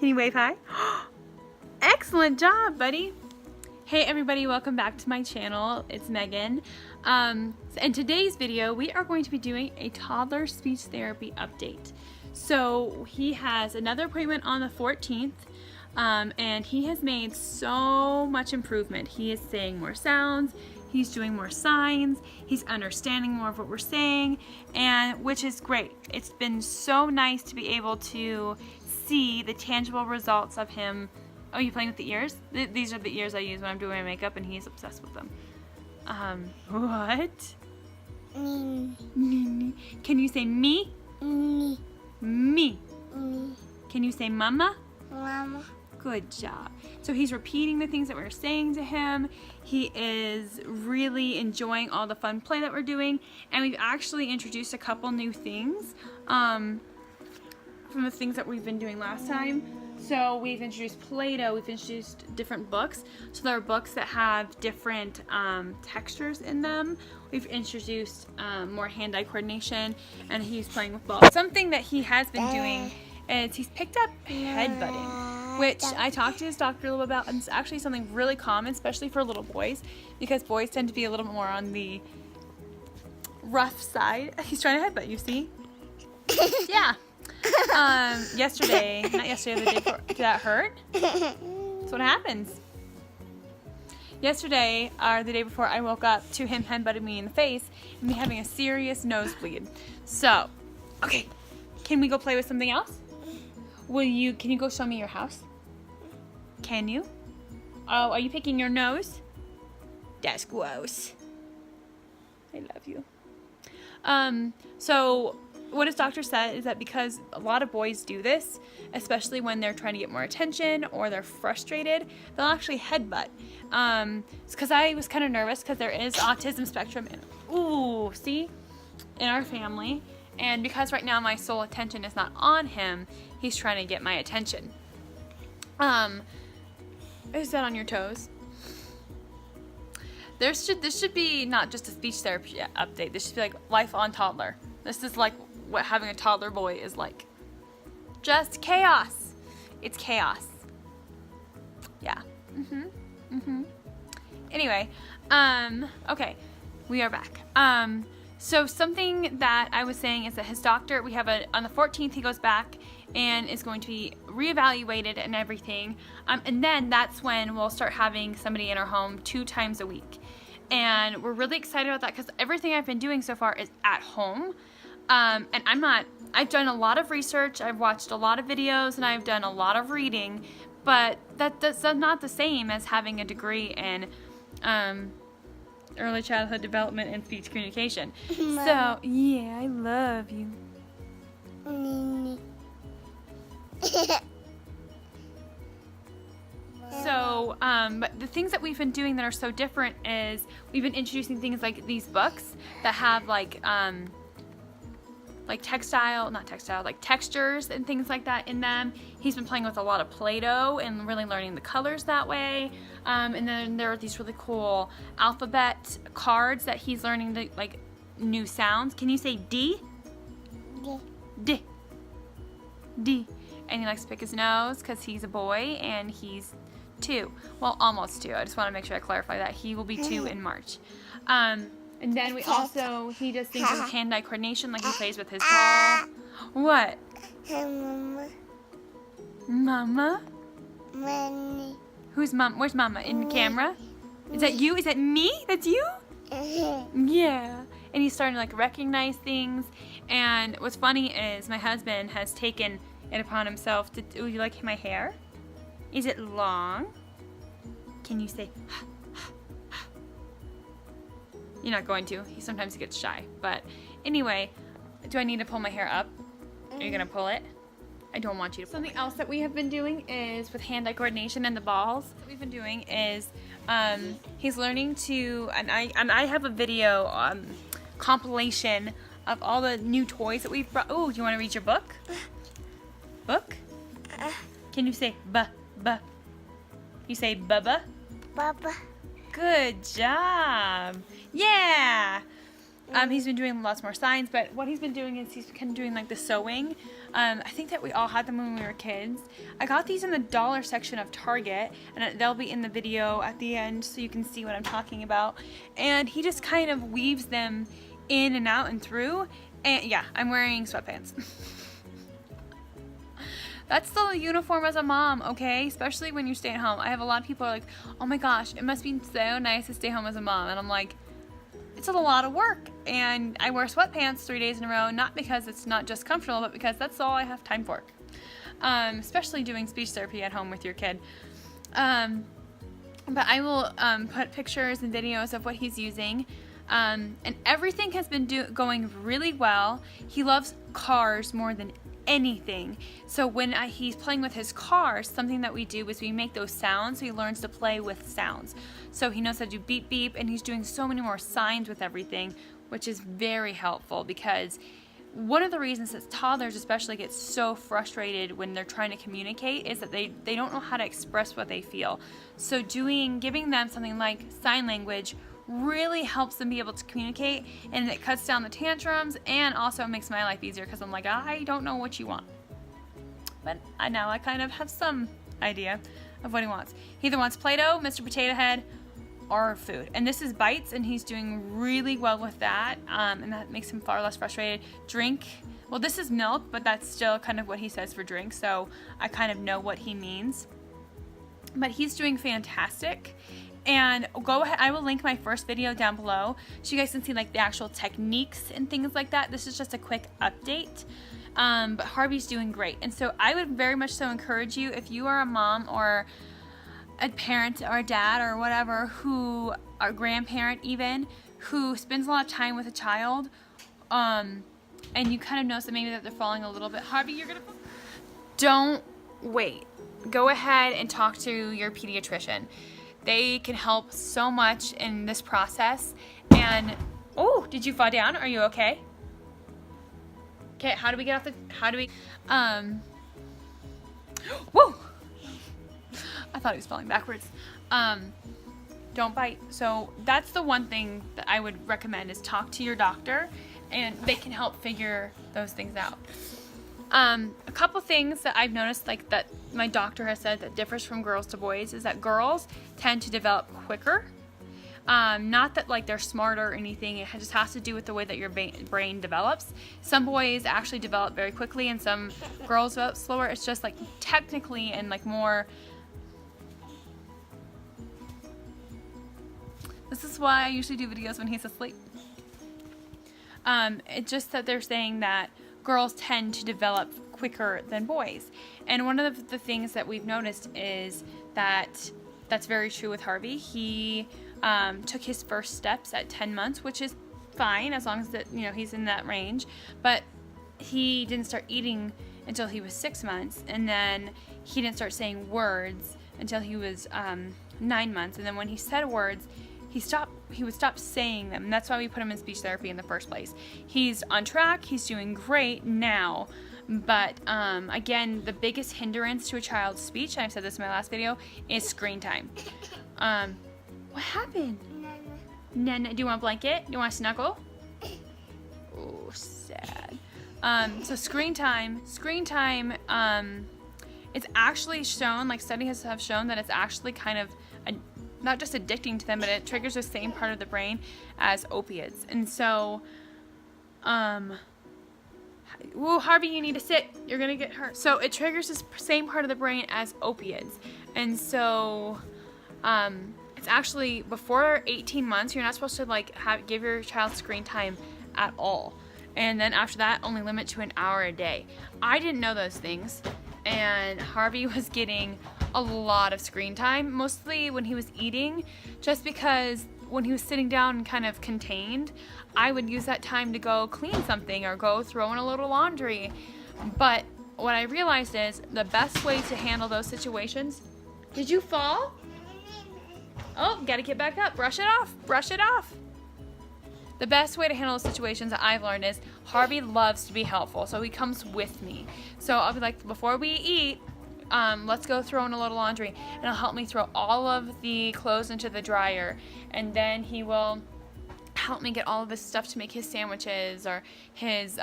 Can you wave hi? Excellent job, buddy. Hey everybody, welcome back to my channel. It's Megan. In today's video, we are going to be doing a toddler speech therapy update. So he has another appointment on the 14th, and he has made so much improvement. He is saying more sounds, he's doing more signs, he's understanding more of what we're saying, and which is great. It's been so nice to be able to see the tangible results of him. Oh, you playing with the ears? These are the ears I use when I'm doing my makeup, and he's obsessed with them. What? Me. Can you say me? Me. Me. Me. Can you say mama? Mama. Good job. So he's repeating the things that we're saying to him. He is really enjoying all the fun play that we're doing, and we've actually introduced a couple new things from the things that we've been doing last time. So we've introduced Play-Doh, we've introduced different books. So there are books that have different textures in them. We've introduced more hand-eye coordination, and he's playing with balls. Something that he has been doing is he's picked up headbutting, which I talked to his doctor a little about, and it's actually something really common, especially for little boys, because boys tend to be a little more on the rough side. He's trying to headbutt you, see? Yeah. Yesterday, not yesterday, the day before, did that hurt? That's what happens. Yesterday, or the day before, I woke up to him headbutting me in the face and me having a serious nosebleed. So, okay, can we go play with something else? Can you go show me your house? Can you? Oh, are you picking your nose? That's gross. I love you. So what his doctor said is that because a lot of boys do this, especially when they're trying to get more attention or they're frustrated, they'll actually headbutt. It's because I was kind of nervous because there is autism spectrum in our family. And because right now my sole attention is not on him, he's trying to get my attention. Is that on your toes? This should be not just a speech therapy update. This should be like life on toddler. This is like what having a toddler boy is like. Just chaos. It's chaos. Yeah. Anyway, okay, we are back. So something that I was saying is that his doctor, on the 14th he goes back and is going to be reevaluated and everything. And then that's when we'll start having somebody in our home 2 times a week. And we're really excited about that because everything I've been doing so far is at home. And I've done a lot of research, I've watched a lot of videos, and I've done a lot of reading, but that's not the same as having a degree in early childhood development and speech communication. So, yeah, I love you. So, but the things that we've been doing that are so different is we've been introducing things like these books that have like textures and things like that in them. He's been playing with a lot of Play-Doh and really learning the colors that way. And then there are these really cool alphabet cards that he's learning like new sounds. Can you say D? D. D. D. And he likes to pick his nose because he's a boy and he's 2. Well, almost 2. I just want to make sure I clarify that. He will be 2 in March. And then he does things with hand-eye coordination, like he plays with his ball. What? Mama. Mama? Money. Who's Mom? Where's Mama? In the camera? Is that you? Is that me? That's you? Yeah. And he's starting to like recognize things. And what's funny is my husband has taken it upon himself to, oh, you like my hair? Is it long? Can you say, You're not going to. Sometimes he gets shy. But anyway, do I need to pull my hair up? Are you going to pull it? I don't want you to pull Something else that we have been doing is with hand-eye coordination and the balls. What we've been doing is he's learning to, and I have a video compilation of all the new toys that we've brought. Oh, do you want to read your book? Book? Can you say ba? You say bubba? Baba. Good job. Yeah. He's been doing lots more signs, but what he's been doing is he's kind of doing like the sewing. I think that we all had them when we were kids. I got these in the dollar section of Target, and they'll be in the video at the end so you can see what I'm talking about. And he just kind of weaves them in and out and through. And yeah, I'm wearing sweatpants. That's still a uniform as a mom, okay? Especially when you stay at home. I have a lot of people are like, oh my gosh, it must be so nice to stay home as a mom. And I'm like, it's a lot of work. And I wear sweatpants 3 days in a row, not because it's not just comfortable, but because that's all I have time for. Especially doing speech therapy at home with your kid. But I will put pictures and videos of what he's using. And everything has been going really well. He loves cars more than anything. So when he's playing with his car, something that we do is we make those sounds, so he learns to play with sounds. So he knows how to do beep beep, and he's doing so many more signs with everything, which is very helpful, because one of the reasons that toddlers especially get so frustrated when they're trying to communicate is that they don't know how to express what they feel. So giving them something like sign language really helps them be able to communicate, and it cuts down the tantrums and also makes my life easier, because I'm like, I don't know what you want. But now I kind of have some idea of what he wants. He either wants Play-Doh, Mr. Potato Head, or food. And this is bites, and he's doing really well with that, and that makes him far less frustrated. Drink. Well, this is milk, but that's still kind of what he says for drink, so I kind of know what he means. But he's doing fantastic. And go ahead, I will link my first video down below so you guys can see like the actual techniques and things like that. This is just a quick update. But Harvey's doing great. And so I would very much so encourage you, if you are a mom or a parent or a dad or whatever, or a grandparent even, who spends a lot of time with a child, and you kind of notice that maybe that they're falling a little bit. Harvey, you're gonna... Don't wait. Go ahead and talk to your pediatrician. They can help so much in this process. And, oh, did you fall down? Are you okay? Okay, how do we get off whoa! I thought he was falling backwards. Don't bite. So that's the one thing that I would recommend, is talk to your doctor, and they can help figure those things out. A couple things that I've noticed, like that my doctor has said that differs from girls to boys, is that girls tend to develop quicker. Not that like they're smarter or anything, it just has to do with the way that your brain develops. Some boys actually develop very quickly and some girls develop slower. It's just like technically and like more... This is why I usually do videos when he's asleep. It's just that they're saying that girls tend to develop quicker than boys. And one of the things that we've noticed is that that's very true with Harvey. He took his first steps at 10 months, which is fine as long as that, you know, he's in that range. But he didn't start eating until he was 6 months, and then he didn't start saying words until he was 9 months. And then when he said words, he would stop saying them. And that's why we put him in speech therapy in the first place. He's on track. He's doing great now. But again, the biggest hindrance to a child's speech, and I've said this in my last video, is screen time. What happened? Nana, do you want a blanket? Do you want to snuggle? Oh, sad. So screen time, it's actually shown, like studies have shown that it's actually kind of not just addicting to them, but it triggers the same part of the brain as opiates. And so, whoa, Harvey, you need to sit. You're gonna get hurt. So it triggers the same part of the brain as opiates. And so, it's actually before 18 months, you're not supposed to like give your child screen time at all. And then after that, only limit to an hour a day. I didn't know those things, and Harvey was getting a lot of screen time, mostly when he was eating, just because when he was sitting down and kind of contained, I would use that time to go clean something or go throw in a little laundry. But what I realized is the best way to handle those situations... Did you fall? Oh, gotta get back up. Brush it off. Brush it off. The best way to handle situations that I've learned is Harvey loves to be helpful, so he comes with me. So I'll be like, before we eat, let's go throw in a little laundry, and he'll help me throw all of the clothes into the dryer, and then he will help me get all of this stuff to make his sandwiches or his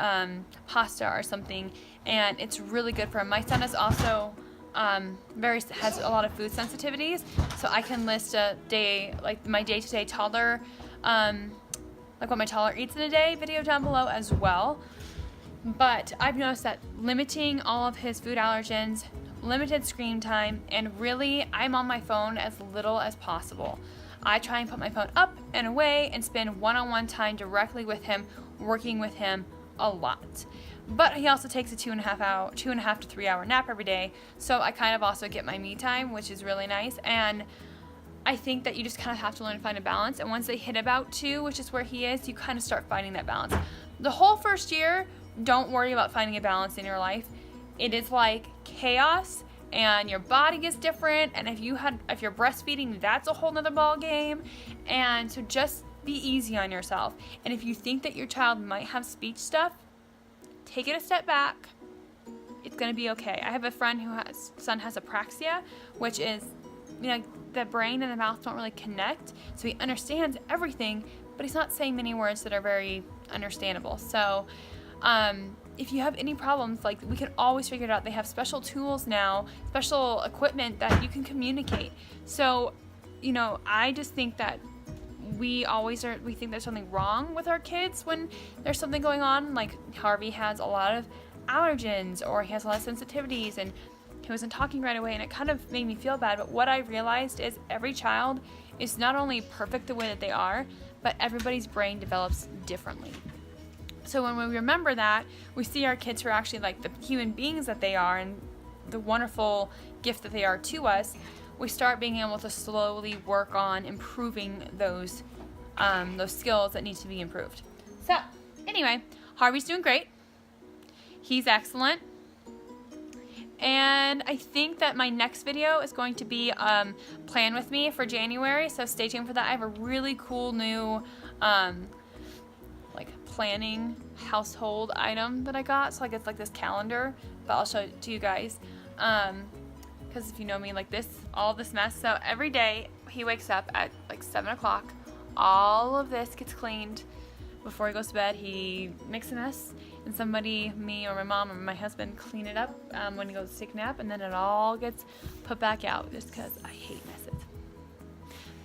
pasta or something, and it's really good for him. My son is also has a lot of food sensitivities, so I can list a day, like my day-to-day toddler, like what my toddler eats in a day video down below as well. But I've noticed that limiting all of his food allergens, limited screen time, and really I'm on my phone as little as possible. I try and put my phone up and away and spend one-on-one time directly with him, working with him a lot. But he also takes a 2.5 to 3 hour nap every day, so I kind of also get my me time, which is really nice. And I think that you just kind of have to learn to find a balance, and once they hit about 2, which is where he is, you kind of start finding that balance. The whole first year, don't worry about finding a balance in your life. It is like chaos, and your body is different, and if you're breastfeeding, that's a whole nother ball game. And so just be easy on yourself. And if you think that your child might have speech stuff, take it a step back. It's gonna be okay. I have a friend whose son has apraxia, which is, the brain and the mouth don't really connect, so he understands everything, but he's not saying many words that are very understandable. So if you have any problems, like, we can always figure it out. They have special tools now, special equipment that you can communicate. So, I just think that we think there's something wrong with our kids when there's something going on. Like Harvey has a lot of allergens, or he has a lot of sensitivities, and he wasn't talking right away, and it kind of made me feel bad. But what I realized is every child is not only perfect the way that they are, but everybody's brain develops differently. So when we remember that, we see our kids who are actually like the human beings that they are and the wonderful gift that they are to us, we start being able to slowly work on improving those skills that need to be improved. So anyway, Harvey's doing great. He's excellent. And I think that my next video is going to be Plan With Me for January, so stay tuned for that. I have a really cool new planning household item that I got. So it's like this calendar, but I'll show it to you guys. Because if you know me, like all this mess. So every day he wakes up at 7 o'clock. All of this gets cleaned before he goes to bed. He makes a mess, and me or my mom or my husband clean it up when he goes to take a nap, and then it all gets put back out just because I hate messes.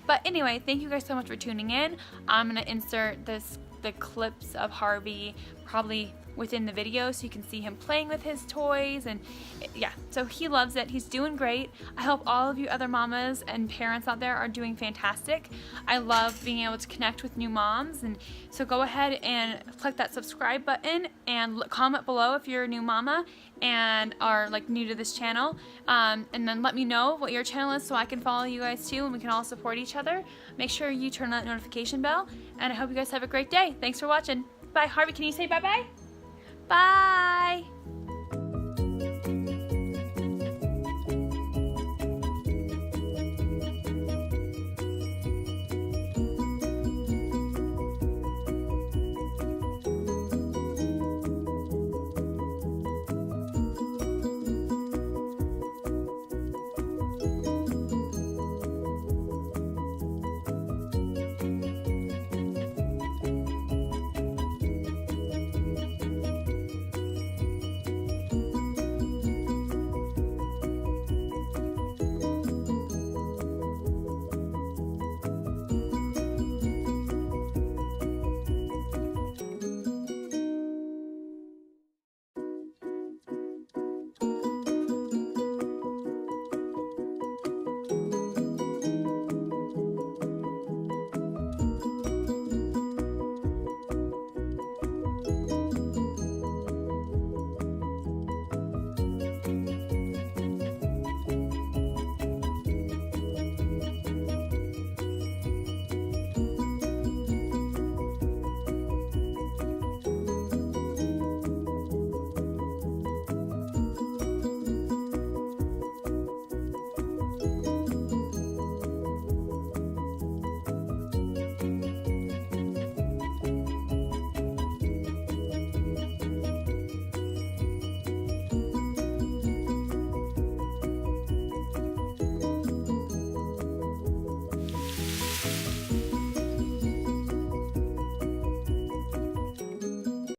But anyway, thank you guys so much for tuning in. I'm going to insert the clips of Harvey probably within the video so you can see him playing with his toys, and yeah, so he loves it. He's doing great. I hope all of you other mamas and parents out there are doing fantastic. I love being able to connect with new moms, and so go ahead and click that subscribe button and comment below if you're a new mama and are new to this channel, and then let me know what your channel is so I can follow you guys too, and we can all support each other. Make sure you turn on that notification bell, and I hope you guys have a great day. Thanks for watching. Bye. Harvey, can you say bye-bye? Bye!